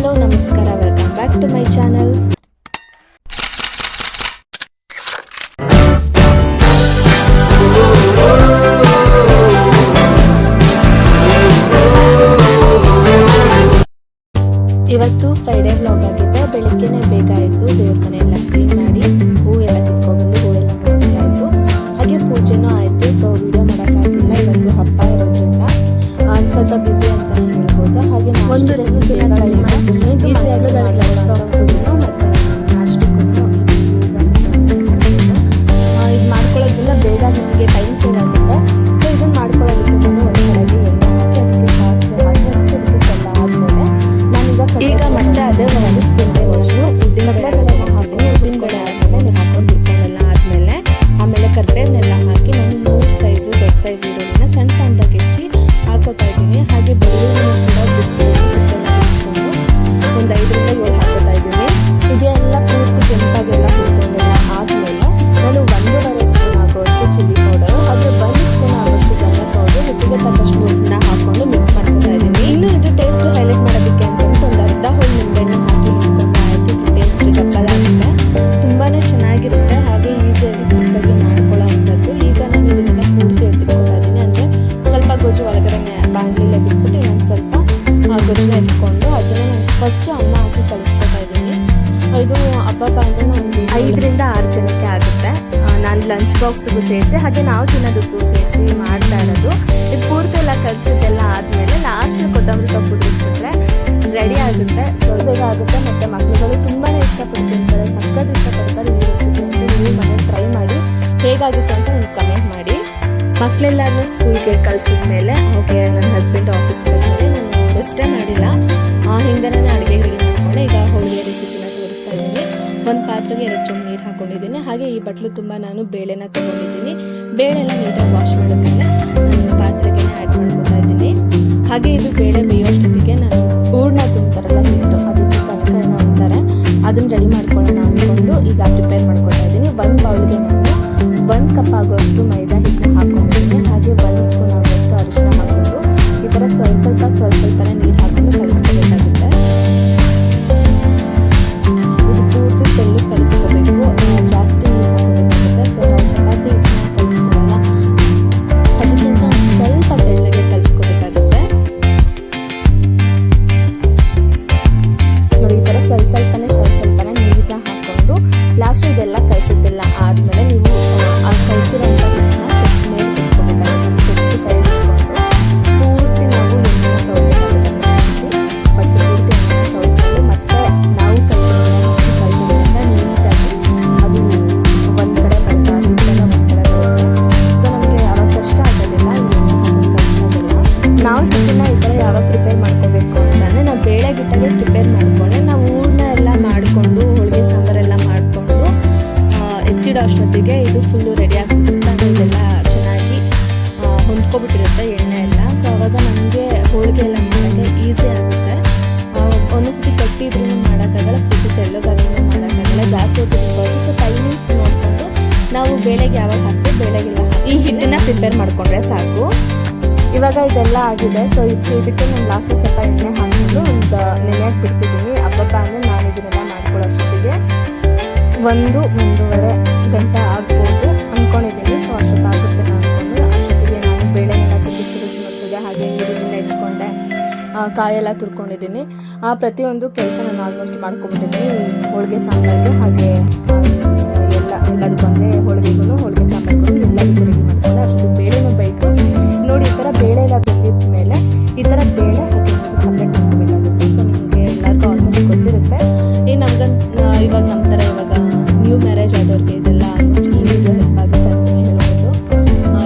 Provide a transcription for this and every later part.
Hello ನಮಸ್ಕಾರ, welcome back to my channel. ಇವತ್ತು Friday vlog ಆಗಿದೆ. ಬೆಳಿಗ್ಗೆನೆ ಬೇಗ ಎದ್ದು ದೇವ್ರ ಮನೆ ಎಲ್ಲ ಕ್ಲೀನ್ ಮಾಡಿ ಹೂ ಎಲ್ಲ ಕಿತ್ಕೊಂಡ್ಬಂದು ಹೂವೆಲ್ಲ ಮುಡಿಸಿದ್ದಾಯಿತು. ಹಾಗೆ ಪೂಜೆನೂ ಆಯಿತು. ಸೊ ವಿಡಿಯೋ ಮಾಡೋಕ್ಕಾಗಿಲ್ಲ, ಇವತ್ತು ಹಬ್ಬ ಇರೋದ್ರಿಂದ ಸ್ವಲ್ಪ ಬ್ಯುಸಿ ಅಂತಲೇ ಹೇಳ್ಬೋದು. ಹಾಗೆ ಒಂದು ರೆಸಿಪಿ ಮಾಡ್ತೀನಿ, ಈಸಿಯಾಗಿ ಲಂಚ್ ಬಾಕ್ಸ್ ಮತ್ತು ನಾಷ್ಟಕ್ಕೂ ಇದು ಮಾಡ್ಕೊಳ್ಳೋದ್ರಿಂದ ಬೇಗ ನಿಮಗೆ ಟೈಮ್ ಸೇವ್ ಆಗುತ್ತೆ. ಸೊ ಇದನ್ನು ಮಾಡ್ಕೊಳ್ಳೋದಕ್ಕೆ ನಾನು ಒಂದು ಕಡೆಗೆ ಎಣ್ಣೆ ಹಾಕಿ ಅದಕ್ಕೆ ಸಾಸಿವೆ ಹಾಕಿ ಸಿಡ್ತಿದ್ದೆಲ್ಲ ಆದಮೇಲೆ ಈಗ ಮತ್ತೆ ಅದೇ ಒಂದು ಸ್ಪೂನ್ ಅಷ್ಟು ಉದ್ದಿನಬೇಳೆನ ಹಾಕ್ತೀನಿ. ಉದ್ದಿನಬೇಳೆ ಆದಮೇಲೆ ಹಾಕೊಂಡು ಹುರ್ಕೊಂಡೆಲ್ಲ ಆಮೇಲೆ ಕರಿಬೇವನ್ನೆಲ್ಲ ಹಾಕಿ ನಾನು 3 ಸೈಜು ದೊಡ್ಡ ಸೈಜ್ ಈರುಳ್ಳಿನ ಸಣ್ಣ ಸಣ್ಣದಾಗಿ ಹೆಚ್ಚಿ ಹಾಕೋತಾ ಇದ್ದೀನಿ. ಹಾಗೆ ಬೆಳ್ಳುಳ್ಳಿನ ಕೂಡ ಬಿಡಿಸ್ಕೊಂಡು ಒಂದು 5ರಿಂದ 7 ಹಾಕೋತಾ ಇದ್ದೀನಿ. ಇದೆಲ್ಲ ಪೂರ್ತಿ ಕೆಂಪಾಗೆಲ್ಲ ಹುರ್ಕೊಂಡೆಲ್ಲ ಆದಮೇಲೆ ನಾನು 1.5 ಸ್ಪೂನ್ ಆಗೋಷ್ಟು ಚಿಲ್ಲಿ ಪೌಡರು ಹಾಗೆ 1 ಸ್ಪೂನ್ ಆಗೋಷ್ಟು ಧನಿಯಾ ಪೌಡರ್, ರುಚಿಗೆ ತಕ್ಕಷ್ಟು ಉಪ್ಪನ್ನ ಹಾಕೊಂಡು ಮಿಕ್ಸ್ ಮಾಡ್ಕೊತಾ ಇದ್ದೀನಿ. ಇನ್ನು ಇದು ಟೇಸ್ಟ್ ಹೈಲೈಟ್ ಮಾಡೋದಕ್ಕೆ ಅಂತ ಒಂದು ಅರ್ಧ ಹೋಳು ನಿಂಬೆಹಣ್ಣು ಹಾಕಿ ಇಟ್ಕೊಂಡು ಆಯಿತು. ಟೇಸ್ಟ್ ಡಬ್ಬಲಾಗುತ್ತೆ, ತುಂಬಾ ಚೆನ್ನಾಗಿರುತ್ತೆ. ಹಾಗೆ ಈಸಿಯಾಗಿ ಕ್ವಿಕ್ಕಾಗಿ ಮಾಡ್ಕೊಳ್ಳೋ ಅಂಥದ್ದು. ಈಗ ನಾನು ಇದನ್ನೆಲ್ಲ ಪೂರ್ತಿ ಎತ್ತಿಟ್ಕೊತಾ ಇದ್ದೀನಿ. ಅಂದರೆ ಸ್ವಲ್ಪ ಗೊಜ್ಜು ಒಳಗಡೆ ಬಾಣಲೆಲ್ಲ ಬಿಟ್ಬಿಟ್ಟು ಇನ್ನೊಂದು ಸ್ವಲ್ಪ ಗೊಜ್ಜನ್ನ ಎತ್ಕೊಂಡು ಅದನ್ನು ನಾನು ಫಸ್ಟು ಅನ್ನ ಹಾಕಿ ಕಲಿಸ್ಕೊತಾ ಇದ್ದೀನಿ. ಇದು ಹಬ್ಬ ಅಂದರೆ ಒಂದು 5ರಿಂದ 6 ಜನಕ್ಕೆ ಆಗುತ್ತೆ. ನಾನು ಲಂಚ್ ಬಾಕ್ಸ್ಗೂ ಸೇರಿಸಿ ಹಾಗೆ ನಾವು ತಿನ್ನೋದಕ್ಕೂ ಸೇರಿಸಿ ಮಾಡ್ತಾ ಇರೋದು. ಇದು ಪೂರ್ತಿ ಎಲ್ಲ ಕಲಿಸಿದ್ದೆಲ್ಲ ಆದಮೇಲೆ ಲಾಸ್ಟ್ ಕೊತ್ತಂಬರಿ ಸೊಪ್ಪು ಉದುರಿಸ್ಬಿಟ್ರೆ ರೆಡಿ ಆಗುತ್ತೆ. ಸ್ವಲ್ಪ ಬೇಗ ಆಗುತ್ತೆ ಮತ್ತು ಮಕ್ಕಳುಗಳು ತುಂಬಾ ಇಷ್ಟಪಟ್ಟು ತಿಂತಾರೆ, ಸಕ್ಕತ್ ಇಷ್ಟಪಡ್ತಾರೆ. ಈ ರೆಸಿಪಿ ಅಂತ ನೀವು ಮನೇಲಿ ಟ್ರೈ ಮಾಡಿ ಹೇಗಾಗುತ್ತೆ ಅಂತ ನನಗೆ ಕಮೆಂಟ್ ಮಾಡಿ. ಮಕ್ಕಳೆಲ್ಲರೂ ಸ್ಕೂಲ್ಗೆ ಕಳಿಸಿದ ಮೇಲೆ ಓಕೆ ನನ್ನ ಹಸ್ಬೆಂಡ್ ಆಫೀಸ್ಗೆ ಹೋದ್ಮೇಲೆ ನಾನು ರೆಸ್ಟೇ ಮಾಡಿಲ್ಲ. ಹಿಂದೆ ನಾನು ಅಡುಗೆ ರೆಡಿ ಮಾಡಿಕೊಂಡೆ. ಈಗ ಹೋಳಿಗೆ ರೆಸಿಪಿನ ತೋರಿಸ್ತಾ ಇದ್ದೀನಿ. ಒಂದು ಪಾತ್ರೆಗೆ 2 ಚಮಚ ನೀರು ಹಾಕೊಂಡಿದ್ದೀನಿ. ಹಾಗೆ ಈ ಬಟ್ಲು ತುಂಬ ನಾನು ಬೇಳೆನ ತೊಗೊಂಡಿದ್ದೀನಿ. ಬೇಳೆಲ್ಲ ನೀಟಾಗಿ ವಾಶ್ ಮಾಡಿದ್ಮೇಲೆ ನಾನು ಪಾತ್ರೆಗೆ ಆ್ಯಡ್ ಮಾಡ್ಕೊತಾ ಇದ್ದೀನಿ. ಹಾಗೆ ಇದು ಬೇಳೆ ಬೇಯೋಷ್ಟೊತ್ತಿಗೆ ನಾನು ಹೂರ್ಣ ತುಂಬ್ತಾರಲ್ಲ ಹಿಟ್ಟು, ಅದಕ್ಕೆ ಕನಕ ಏನೋ ಅಂತಾರೆ, ಅದನ್ನು ರೆಡಿ ಮಾಡ್ಕೊಳ್ಳೋಣ ಅಂದ್ಕೊಂಡು ಈಗ ಪ್ರಿಪೇರ್ ಮಾಡ್ಕೊತಾ ಇದ್ದೀನಿ. 1 ಬೌಲ್ಗೆ ನಾನು 1 ಕಪ್ ಆಗೋಷ್ಟು ಮೈದಾ ಹಿಟ್ಟನ್ನ ಹಾಕೊಂಡಿದ್ದೀನಿ. ಹಾಗೆ 1 ಸ್ಪೂನ್ ಆಗೋಷ್ಟು ಅರಿಶಿನ ಹಾಕೊಂಡು ಈ ಥರ ಸ್ವಲ್ಪನೇ ನೀರು ಹಾಕೊಂಡು ಕಲಿಸ್ಕೋಬೇಕಾಗುತ್ತೆ. ಇದು ಪೂರ್ತಿ ತೆಳ್ಳು ಕಲಿಸ್ಕೋಬೇಕು, ಜಾಸ್ತಿ ನೀರು ಹಾಕೋಬೇಕಾಗುತ್ತೆ. ಸೊ ನಾವು ಚಪಾತಿ ಹಿಟ್ಟನ್ನ ಕಲಿಸ್ತೀವಲ್ಲ ಅದಕ್ಕಿಂತ ಸ್ವಲ್ಪ ತೆಳ್ಳಗೆ ಕಲಿಸ್ಕೋಬೇಕಾಗುತ್ತೆ. ನೋಡಿ, ಈ ಥರ ಸ್ವಲ್ಪನೇ ನೀರನ್ನ ಹಾಕ್ಕೊಂಡು ಲಾಸ್ಟ್ ಇದೆಲ್ಲ ಕಲಿಸಿದ್ದೆಲ್ಲ ಆದಮೇಲೆ ನೀವು ಆ ಕಲಿಸಿರೋಂಥ ಹಿಟ್ಟನ್ನ ಮೇಲೆ ತೆಗೆದುಕೋಬೇಕಾಗುತ್ತೆ. ತೆಗೆದು ಕೈ ಹಿಡ್ಕೊಂಡು ಪೂರ್ತಿ ನಾವು ಎಣ್ಣೆನ ಸೌದಬೇಕಾಗುತ್ತೆ. ಬಟ್ ಪೂರ್ತಿ ಎಣ್ಣೆನ ಸೌದ್ಕೊಂಡು ಮತ್ತೆ ನಾವು ಕಲಿಸೋದ್ರಿಂದ ನೀಟಾಗಿ ಅದು ಒಂದು ಕಡೆ ಬರ್ತಾ ಹಿಟ್ಟೆಲ್ಲ ಒಂದು ಕಡೆ ಬರುತ್ತೆ. ಸೊ ನಮಗೆ ಯಾವಾಗ ಕಷ್ಟ ಆಗೋದಿಲ್ಲ ಈ ಎಣ್ಣೆ ಹಾಕಿ ಕಲಿಸೋದಿಲ್ಲ. ನಾವು ಹಿಟ್ಟನ್ನ ಈ ಥರ ಯಾವಾಗ ಪ್ರಿಪೇರ್ ಮಾಡ್ಕೋಬೇಕು ಅಂತಂದರೆ ನಾವು ಬೇಳೆ ಗಿಟ್ಟಾಗೆ ಪ್ರಿಪೇರ್ ಮಾಡಿಕೊಂಡ್ರೆ ನಾವು ಹೂರ್ಣ ಎಲ್ಲ ಮಾಡಿಕೊಂಡು ಹೋಳಿಗೆ ಸಾಂಬಾರೆಲ್ಲ ಮಾಡಿಕೊಂಡು ಎತ್ತಿಡೋ ಅಷ್ಟೊತ್ತಿಗೆ ಇದು ಫುಲ್ಲು ರೆಡಿ ಆಗಿಬಿಟ್ಟಿರುತ್ತೆ. ಇದೆಲ್ಲ ಚೆನ್ನಾಗಿ ಹೊಂದ್ಕೊಬಿಟ್ಟಿರುತ್ತೆ ಎಣ್ಣೆ ಎಲ್ಲ. ಸೊ ಅವಾಗ ನಮಗೆ ಹೋಳಿಗೆ ಎಲ್ಲ ಮಾಡೋಕ್ಕೆ ಈಸಿ ಆಗುತ್ತೆ. ಒಂದೊಂದ್ಸತಿ ಕಟ್ಟಿದ್ರೂ ಮಾಡೋಕ್ಕಾಗಲ್ಲ, ಫುಲ್ಲು ತೆಳ್ಳಗಾದ್ರೂ ಮಾಡೋಕ್ಕಾಗಲ್ಲ, ಜಾಸ್ತಿ ಹೊತ್ತು ಇರ್ಬೋದು. ಸೊ ಟೈಮಿಂಗ್ಸ್ ನೋಡಿಕೊಂಡು ನಾವು ಬೇಳೆಗೆ ಯಾವಾಗ ಹಾಕ್ತೀವಿ ಬೇಳೆಗೆಲ್ಲ ಈ ಹಿಟ್ಟನ್ನು ಪ್ರಿಪೇರ್ ಮಾಡಿಕೊಂಡ್ರೆ ಸಾಕು. ಇವಾಗ ಇದೆಲ್ಲ ಆಗಿದೆ. ಸೊ ಇದಕ್ಕೆ ನಾನು ಲಾಸ್ಟ್ ಸ್ವಲ್ಪ ಎಣ್ಣೆ ಹಾಕಿಕೊಂಡು ಒಂದು ನೆನೆಯಾಗಿ ಬಿಡ್ತಿದ್ದೀನಿ. ಹಬ್ಬ ಅಂದರೆ ನಾನು ಇದನ್ನೆಲ್ಲ ಮಾಡ್ಕೊಳ್ಳೋ ಅಷ್ಟೊತ್ತಿಗೆ 1-1.5 ಗಂಟೆ ಆಗ್ಬೋದು ಅಂದ್ಕೊಂಡಿದ್ದೀನಿ. ಸೊ ಅಷ್ಟೊತ್ತಾಗುತ್ತೆ ಅಂದ್ಕೊಂಡು ಅಷ್ಟೊತ್ತಿಗೆ ನಾನು ಬೇಳೆನೆಲ್ಲ ತಿರುಗಿಸಿ ಮತ್ತಿಗೆ ಹಾಗೆ ನೀರನ್ನೆಲ್ಲ ಹೆಚ್ಕೊಂಡೆ, ಕಾಯೆಲ್ಲ ತುರ್ಕೊಂಡಿದ್ದೀನಿ. ಪ್ರತಿಯೊಂದು ಕೆಲಸ ನಾನು ಆಲ್ಮೋಸ್ಟ್ ಮಾಡ್ಕೊಂಡ್ಬಿಟ್ಟಿದ್ದೀನಿ. ಹೋಳಿಗೆ ಸಾಂಬಾರಿಗೆ ಹಾಗೆ ಎಲ್ಲದಕ್ಕೂ ಅಂದರೆ ಹೋಳಿಗೆ ಸಾಂಬಾರಿಗೂ ಎಲ್ಲದಕ್ಕೂ ರೆಡಿ ಮಾಡ್ಕೊಂಡು ಅಷ್ಟು ಬೇಳೆನೂ ಬೇಕು. ನೋಡಿ, ಈ ಥರ ಬೇಳೆ ಎಲ್ಲ ಬೆಂದಿದ್ದ ಮೇಲೆ ಈ ಥರ ಬೇಳೆ ಹಾಗೆ ಸಪ್ರೇಟ್ ಮಾಡ್ಕೋಬೇಕಾಗುತ್ತೆ. ಸೊ ನಿಮಗೆ ಎಲ್ಲರಿಗೂ ಆಲ್ಮೋಸ್ಟ್ ಗೊತ್ತಿರುತ್ತೆ. ಇವಾಗ ನಮ್ಮ ಥರ ಇವಾಗ ನ್ಯೂ ಮ್ಯಾರೇಜ್ ಆದವ್ರಿಗೆ ಇದೆಲ್ಲ ಆಲ್ಮೋಸ್ಟ್ ಈ ವಿಡಿಯೋ ಹೆಲ್ಪ್ ಆಗುತ್ತೆ ಅಂತಲೇ ಹೇಳ್ಬೋದು.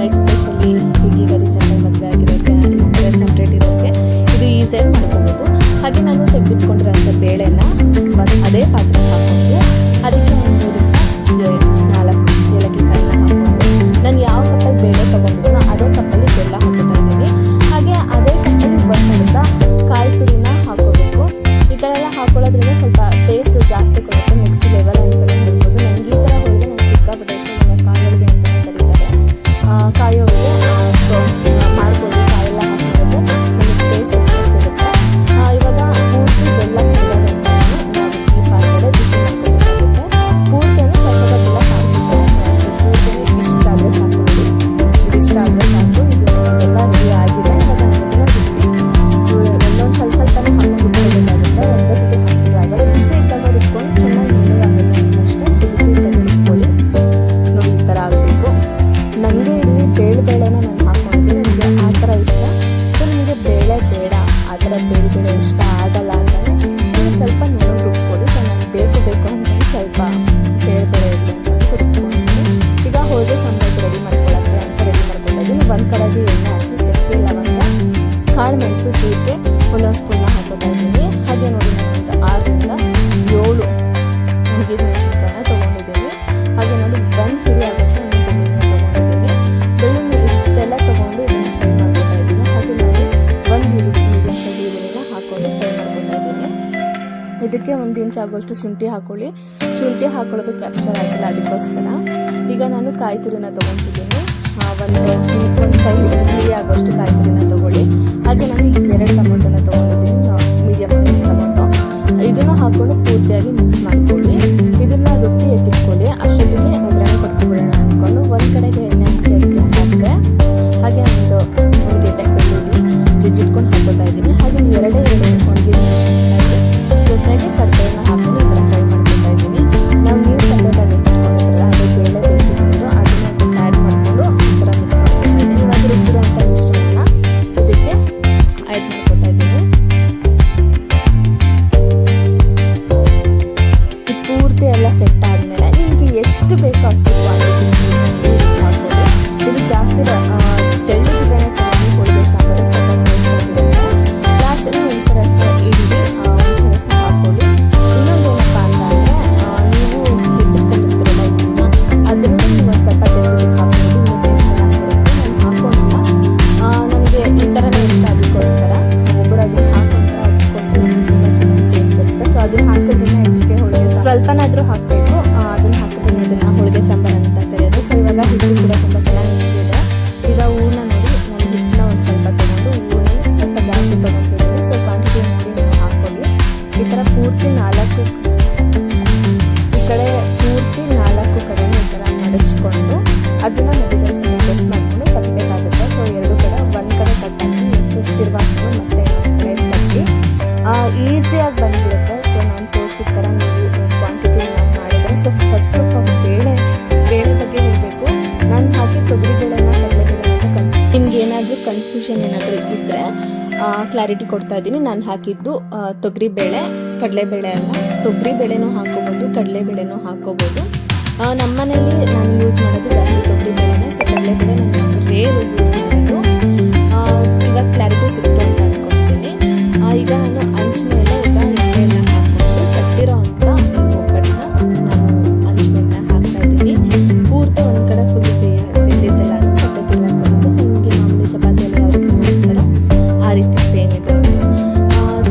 ಎಕ್ಸ್ಪೆಷಲಿ ಈಗ ರೀಸೆಂಟಾಗಿ ಮದುವೆ ಆಗಿರೋಕ್ಕೆ ಈ ಸಪ್ರೇಟ್ ಇರೋಕ್ಕೆ ಇದು ಈಸಿಯಾಗಿ ಮಾಡ್ಕೊಬೋದು. ಹಾಗೆ ನಾನು ತೆಗೆದಿಟ್ಕೊಂಡಿರೋಂಥ ಬೇಳೆನ ಅದೇ ಪಾತ್ರೆಗೆ ಹಾಕ್ಕೊಂಡು ಅದಕ್ಕೆ 3-4 ಏಲಕ್ಕಿ ಕಾಯಿನ ಹಾಕ್ಕೊಂಡು ನಾನು ಯಾವ ಕಪ್ಪಲ್ಲಿ ಬೇಳೆ ತೊಗೊಂಡಿದ್ದೀನೋ ಅದೇ ಕಪ್ಪಲ್ಲಿ ಬೆಲ್ಲ ಹಾಕೋತಾ ಇದ್ದೀನಿ. ಹಾಗೆ ಅದೇ ಕಪ್ಪಲ್ಲಿ 1 ಕಾಯಿ ತುರಿನ ಹಾಕೋಬೇಕು. ಈ ಥರ ಎಲ್ಲ ಹಾಕೊಳ್ಳೋದ್ರಿಂದ ಸ್ವಲ್ಪ ಟೇಸ್ಟ್ ಜಾಸ್ತಿ ಕೊಡುತ್ತೆ, ನೆಕ್ಸ್ಟ್ ಲೆವೆಲ್ ಅಂತಲೇ ಹೇಳ್ಬೋದು. ನನಗೆ ಈ ಥರ ಹೋಳಿಗೆ ನನಗೆ ಸಿಕ್ಕಾಪಟ್ಟೆ ಇಷ್ಟ. ನನಗೆ ಕಾಯಿ ಹೋಳಿಗೆ ಅಂತಲೇ ಕರೀತಾರೆ. ಕಾಯಿ ಹೋಳಿಗೆ ಸೊ ಮಾಡ್ಬೋದು. ಕಾಯೆಲ್ಲ ಹಾಕಿದ್ರೆ ನನಗೆ ಟೇಸ್ಟ್ ಸಿಗುತ್ತೆ. ಇವಾಗ ಪೂರ್ತಿ ಬೆಲ್ಲ ಇಷ್ಟ ಆಗಲ್ಲ ಅಂತಲೇ ನೀವು ಸ್ವಲ್ಪ ನೋಡೋಕೆ ರುಬ್ಕೊಳ್ಳಿ. ಸೊ ನಾನು ಬೇಕು ಅಂತಲೇ ಸ್ವಲ್ಪ ಬೇಳೆ ಇರಲಿ ಅಂತ ರುಬ್ಕೊಂಡಿದ್ದೀನಿ. ಈಗ ಹೋಳಿಗೆ ಸಾಂಬಾರು ರೆಡಿ ಮಾಡ್ಕೊಳ್ಳೋಕ್ಕೆ ಅಂತ ರೆಡಿ ಮಾಡ್ಕೊತಾ ಇದ್ದೀನಿ. ಒಂದು ಕಡೆಗೆ ಎಣ್ಣೆ ಹಾಕಿ ಚಕ್ಕೆ, ಲವಂಗ, ಕಾಳು ಮೆಣಸು, ಜೀರಿಗೆ ಒಂದೊಂದು ಸ್ಪೂನ್ನ ಹಾಕೋತಾ ಇದ್ದೀನಿ. ಹಾಗೆ ನೋಡಿ ನಾನು 6ರಿಂದ 7 ಒಣಗಿದ ಮೆಣಸಿನ್ಕಾಯಿನ ತೊಗೊಂಡಿದ್ದೀನಿ. ಹಾಗೆ ನೋಡಿ 1 ಹಿಡಿ ಆಗೋಷ್ಟು ಬೆಳ್ಳುಳ್ಳಿನ ತೊಗೊಂಡಿದ್ದೀನಿ. ಬೆಳ್ಳುಳ್ಳಿ ಇಷ್ಟೆಲ್ಲ ತೊಗೊಂಡು ಇದನ್ನು ಫ್ರೈ ಮಾಡ್ಕೊತಾ ಇದ್ದೀನಿ. ಹಾಗೆ ನಾನು 1 ಈರುಳ್ಳಿ ಮೀಡಿಯಂ ಸೈಜ್ ಈರುಳ್ಳಿನ ಹಾಕೊಂಡು ಫ್ರೈ ಮಾಡ್ಕೊತಾ ಇದ್ದೀನಿ. ಇದಕ್ಕೆ 1 ಇಂಚ್ ಆಗೋಷ್ಟು ಶುಂಠಿ ಹಾಕೊಳ್ಳಿ. ಶುಂಠಿ ಹಾಕೊಳ್ಳೋದು ಕ್ಯಾಪ್ಚರ್ ಆಗಿಲ್ಲ, ಅದಕ್ಕೋಸ್ಕರ ಈಗ ನಾನು ಕಾಯಿ ತುರಿನ ತೊಗೊತಿದ್ದೀನಿ. ಒಂದು ಕೈ ಹಿಡಿ ಆಗೋಷ್ಟು ಕಾಯಿ ತುರಿನ ತೊಗೊಳ್ಳಿ. ಹಾಗೆ ನಾನು 2 ಟೊಮೊಟೊನ ತೊಗೊಂಡಿದ್ದೀನಿ, ಮೀಡಿಯಂ ಸೈಜ್ ಟೊಮೊಟೊ. ಇದನ್ನು ಹಾಕೊಂಡು ಪೂರ್ತಿಯಾಗಿ ಮಿಕ್ಸ್ ಮಾಡ್ಕೊಳ್ಳಿ. ಇದನ್ನ ರುಬ್ಬಿ ಎತ್ತಿಟ್ಕೊಳ್ಳಿ. ಅಷ್ಟೊತ್ತಿಗೆ ಒಗ್ಗರಣೆ ಕೊಟ್ಬಿಡೋಣ ಅಂದ್ಕೊಂಡು ಒಂದು ಕಡೆಗೆ ಎಣ್ಣೆ ಹಾಕಿ ಅದಕ್ಕೆ ಸಾಸಿವೆ, ಹಾಗೆ ಒಂದು ಗೆಡ್ಡೆ ಬೆಳ್ಳುಳ್ಳಿ ಜಜ್ಜಿಟ್ಕೊಂಡು ಹಾಕೋತಾ ಇದ್ದೀನಿ. ಹಾಗೆ 2 ಒಣಗಿದ ಮೆಣಸಿನಕಾಯಿ ಜೊತೆಗೆ ಕರ್ಬೇವನ್ನ ಹಾಕೊಂಡು ಈ ಥರ ಫ್ರೈ ಮಾಡ್ಕೊತಾ ಇದ್ದೀನಿ. ನಾವು ನೀರು ಸಪ್ರೇಟಾಗಿ ಎತ್ತಿಟ್ಕೊಂಡಿದ್ರಲ್ಲ, ಅದು ಬೇಳೆ ಬೇಯಿಸಿದ ನೀರು, ಅದನ್ನ ಇದಕ್ಕೆ ಆ್ಯಡ್ ಮಾಡಿಕೊಂಡು ಈ ಥರ ಮಿಕ್ಸ್ ಮಾಡ್ಕೊತಾ ಇದ್ದೀನಿ. ಇವಾಗ ರುಬ್ಬಿರುವಂಥ ಮಿಶ್ರಣನ ಇದಕ್ಕೆ ಆ್ಯಡ್ ಮಾಡ್ಕೊತಾ ಇದ್ದೀನಿ. ಪೂರ್ತಿ ಎಲ್ಲ ಸೆಟ್ ಆದಮೇಲೆ ನಿಮಗೆ ಎಷ್ಟು ಬೇಕೋ ಅಷ್ಟು ಕ್ವಾಂಟಿಟಿ ಹಾಕೊಳ್ಳಿ. ಇದು ಜಾಸ್ತಿ ತೆಳ್ಳಗಿದ್ರೆ ಚೆನ್ನಾಗಿ ಹೋಳಿಗೆ ಸಾಂಬಾರು ಸಖತ್ ಟೇಸ್ಟ್ ಆಗಿರುತ್ತೆ. ಲಾಸ್ಟಲ್ಲಿ ಹುಣಸೆ ರಸ ಹಿಂಡಿ ಹುಣಸೆ ರಸ ಹಾಕೊಳ್ಳಿ. ಇನ್ನೊಂದೇನಪ್ಪ ಅಂತಂದರೆ ನೀವು ಎತ್ತಿಟ್ಕೊಂಡಿರ್ತೀರಲ್ಲ ಇದನ್ನ, ಅದನ್ನು ನೀವು ಒಂದು ಸ್ವಲ್ಪ ತೆಗೆದು ಹಾಕ್ಬೋದು, ಇನ್ನೂ ಟೇಸ್ಟ್ ಚೆನ್ನಾಗಿರುತ್ತೆ. ನಾನು ಹಾಕ್ಕೊಂಡಿಲ್ಲ, ನನಗೆ ಈ ಥರನೇ ಇಷ್ಟ, ಅದಕ್ಕೋಸ್ಕರ ಒಬ್ಬರು ಅದನ್ನು ಹಾಕೊಂಡ್ರೆ ಹಾಕ್ಕೊಂಡು ತುಂಬ ಚೆನ್ನಾಗಿ ಟೇಸ್ಟ್ ಇರುತ್ತೆ. ಸೊ ಅದನ್ನು ಹಾಕಿದ್ರೆ ಇದಕ್ಕೆ ಹೋಳಿಗೆ ಸ್ವಲ್ಪನಾದರೂ ಹಾಕಬೇಕು, ಅದನ್ನು ಹಾಕಿದ್ರೆ ಇದನ್ನು ಹೋಳಿಗೆ ಸಾಂಬಾರು ಅಂತ ಕರೆಯೋದು. ಸೊ ಇವಾಗ ಹಿಟ್ಟು ಕೂಡ ತುಂಬ ಚೆನ್ನಾಗಿ ಇದೆ. ಈಗ ಹೂವನ್ನ ನೋಡಿ, ನಾನು ಹಿಟ್ಟನ್ನ ಒಂದು ಸ್ವಲ್ಪ ತೊಗೊಂಡು ಹೂವನ್ನ ಸ್ವಲ್ಪ ಜಾಸ್ತಿ ತೊಗೊತಿದ್ದೀನಿ. ಸೊ ಕ್ವಾಂಟಿಟಿ ನೋಡಿ ನೀವು ಹಾಕ್ಕೊಳ್ಳಿ. ಈ ಥರ ಪೂರ್ತಿ 4 ಈ ಕಡೆ ಪೂರ್ತಿ 4 ಕಡೆನೂ ಈ ಥರ ಮಡಚ್ಕೊಂಡು ಅದನ್ನು ಮಧ್ಯದಲ್ಲಿ ಸ್ವಲ್ಪ ಮಿಕ್ಸ್ ಮಾಡಿಕೊಂಡು ತಟ್ಟಬೇಕಾಗುತ್ತೆ. ಸೊ 2 ಕಡೆ ಒಂದು ಕಡೆ ತಟ್ಟಾಕಿ ನೆಕ್ಸ್ಟ್ ತಿರ್ವಾಕೊಂಡು ಮತ್ತೆ ಕಡೆ ತಟ್ಟಿ ಈಸಿಯಾಗಿ ಬಂದುಬಿಡುತ್ತೆ. ಸೊ ನಾನು ತೋರಿಸಿದ ಥರ ನೀವು ಕ್ವಾಂಟಿಟಿ ಮಾಡಿದರೆ, ಸೊ ಫಸ್ಟ್ ಆಫ್ ಆಲ್ ಬೇಳೆ ಬಗ್ಗೆ ಹೇಳಬೇಕು. ನಾನು ಹಾಕಿ ತೊಗರಿಬೇಳೆನ ಕಡಲೆಬೇಳೆ ಅಂತ ನಿಮ್ಗೆ ಏನಾದರೂ ಕನ್ಫ್ಯೂಷನ್ ಏನಾದರೂ ಇದ್ದರೆ ಕ್ಲಾರಿಟಿ ಕೊಡ್ತಾ ಇದ್ದೀನಿ. ನಾನು ಹಾಕಿದ್ದು ತೊಗರಿಬೇಳೆ, ಕಡಲೆಬೇಳೆ ಅಲ್ಲ. ತೊಗರಿಬೇಳೆನೂ ಹಾಕೋಬೋದು, ಕಡಲೆಬೇಳೆನೂ ಹಾಕೋಬೋದು. ನಮ್ಮ ಮನೇಲಿ ನಾನು ಯೂಸ್ ಮಾಡೋದು ಜಾಸ್ತಿ ತೊಗರಿಬೇಳೆನೇ. ಸೊ ಕಡಲೆಬೇಳೆ ನಾನು ರೇರು ಯೂಸ್ ಮಾಡೋದು. ಇವಾಗ ಕ್ಲಾರಿಟಿ ಸಿಕ್ತು ಅಂತ ಅನ್ಕೊತೀನಿ. ಈಗ ನಾನು ಅಂಚು ಮೇಲೆ ಈಗ ಎಣ್ಣೆನ ಹಾಕ್ಕೊಂಡು ಕಟ್ಟಿರೋ ಅಂಥ ಒಬ್ಬಟ್ಟನ್ನ ನಾನು ಅಂಚು ಮೇಲೆ ಹಾಕ್ತಾ ಇದ್ದೀನಿ. ಪೂರ್ತಿ ಒಂದು ಕಡೆ ಫುಲ್ ಬೆಂದಿದ್ದೆಲ್ಲ ಅದು ಮತ್ತೆ ತಿರ್ಗಾಕೊಂಡು. ಸೊ ನಿಮಗೆ ಮಾಮೂಲಿ ಚಪಾತಿ ಎಲ್ಲ ಯಾವ ರೀತಿ ಮಾಡ್ತಾರೋ ಆ ರೀತಿ ಸೇಮ್ ಇದೆ.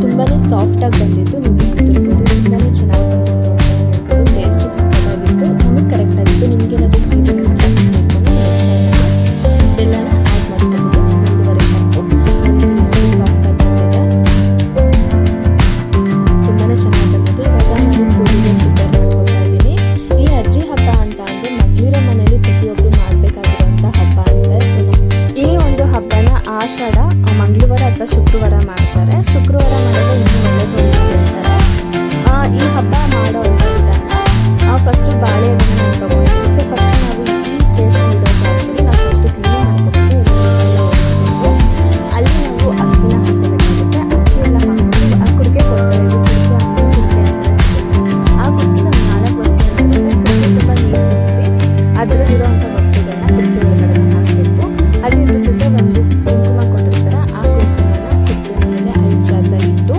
ತುಂಬಾ ಸಾಫ್ಟಾಗಿ ಬಂದಿತ್ತು, ನೀವು ನೋಡ್ತಿರ್ಬೋದು. ತುಂಬಾ ಚೆನ್ನಾಗಿ ಬಂದಿತ್ತು ಅಂತ ಹೇಳ್ಬೋದು. ಟೇಸ್ಟ್ ಸಕ್ಕತ್ತಾಗಿತ್ತು, ನಮಗೆ ಕರೆಕ್ಟಾಗಿತ್ತು. ನಿಮಗೆ ಏನಾದರೂ ಸ್ವೀಟ್ ಜಾಸ್ತಿ ಬೇಕು ಬೆಲ್ಲನ ಆ್ಯಡ್ ಮಾಡ್ಕೊಬೋದು. 1.5 ಕಪ್ಪು ಎಷ್ಟು ಸಾಫ್ಟಾಗಿ ಬಂದಿದೆ, ತುಂಬಾ ಚೆನ್ನಾಗಿ ಬಂದಿತ್ತು. ಇವಾಗ ನಾನು ಪೂರಿಗೆ ಪ್ರಿಪೇರ್ ಮಾಡ್ಕೊಳ್ತಾ ಇದ್ದೀನಿ. ಈ ಅಜ್ಜಿ ಹಬ್ಬ ಅಂತ ಅಂದರೆ ಮಕ್ಕಳಿರೋ ಮನೇಲಿ ಪ್ರತಿಯೊಬ್ಬರು ಮಾಡಬೇಕಾಗಿರುವಂಥ ಹಬ್ಬ ಅಂತ. ಸೊ ಈ ಒಂದು ಹಬ್ಬನ ಆಷಾಢ ಮಂಗಳವಾರ ಅಥವಾ ಶುಕ್ರವಾರ ಮಾಡ್ತಾರೆ. ಶುಕ್ರವಾರ ಮಾಡಿದ್ರೆ ಇನ್ನೂ ಒಳ್ಳೆಯದು ಅಂತ ಹೇಳ್ತಾರೆ. ಈ ಹಬ್ಬ ಮಾಡೋ ಅಂಥ ವಿಧಾನ, ಫಸ್ಟು ಬಾಳೆಹಣ್ಣನ್ನು ನಾವು ತೊಗೊಂಡಿದ್ದೀವಿ. ಸೊ ಫಸ್ಟ್ ನಾವು ಈ ಪ್ಲೇಸ್ನ ಇಡೋ ಜಾಗದಲ್ಲಿ ನಾವು ಫಸ್ಟು ಕ್ಲೀನ್ ಮಾಡ್ಕೋಬೇಕು. ಎಲ್ಲ ಒರೆಸ್ಕೊಂಡು ಅಲ್ಲಿ ನಾವು ಅಕ್ಕಿನ ಹಾಕೋಬೇಕಾಗುತ್ತೆ. ಅಕ್ಕಿ ಎಲ್ಲ ಹಾಕೊಂಡು ಆ ಕುಡಿಕೆ ಕೊಡ್ತಾರೆ. ಇದು ಕುಡಿಕೆ ಅಂತ ಕುಡಿಕೆ ಅಂತಲೇ ಸಿಗುತ್ತೆ. ಆ ಕುಡಿಕೆ ನಾವು 4 ವಸ್ತುಗಳಿರುತ್ತೆ. ಕುಡಿಕೆ ತುಂಬ ನೀರು ತುಂಬಿಸಿ ಅದರಲ್ಲಿರುವಂಥ ವಸ್ತುಗಳನ್ನ ಕುಡಿಕೆ ಒಳಗಡೆ ಹಾಕಬೇಕು. ಹಾಗೆ ಇದ್ರ ಜೊತೆ ಒಂದು ಕುಂಕುಮ ಕೊಟ್ಟಿರ್ತಾರೆ. ಆ ಕುಂಕುಮನ ಕುಡಿಕೆ ಮೇಲೆ 5 ಜಾಗದಲ್ಲಿ ಇಟ್ಟು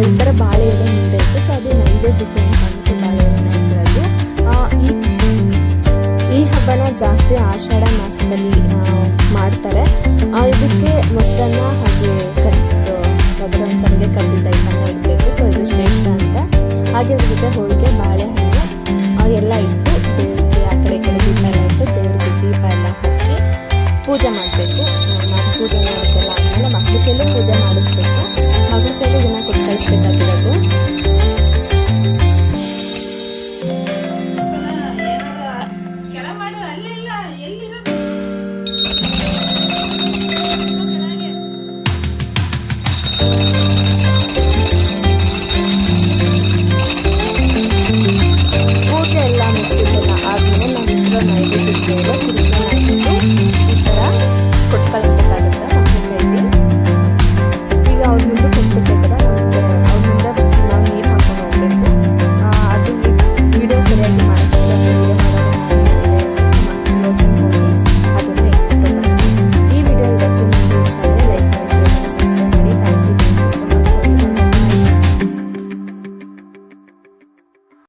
ಈ ಥರ ಬಾಳೆ ಎಲೆ ಮುಂದೆ ಇಟ್ಟು, ಸೊ ಅದು ನೈವೇದ್ಯಕ್ಕೆ ಅಂತ ಅಂದ್ಬಿಟ್ಟು ಬಾಳೆ ಎಲೆನ ಇಟ್ಟಿರೋದು. ಈ ಹಬ್ಬನ ಜಾಸ್ತಿ ಆಷಾಢ ಮಾಸದಲ್ಲಿ ಮಾಡ್ತಾರೆ. ಇದಕ್ಕೆ ಮೊಸರನ್ನ ಹಾಗೆ ಕಟ್ಟಿದ್ದು ಅದರ ಸಂಗೆ ಕಟ್ಟಿದ್ದ ಐಟಮ್ನ ಇಡಬೇಕು. ಸೊ ಇದು ಶ್ರೇಷ್ಠ ಅಂತ. ಹಾಗೆ ಅದ್ರ ಜೊತೆ ಹೋಳಿಗೆ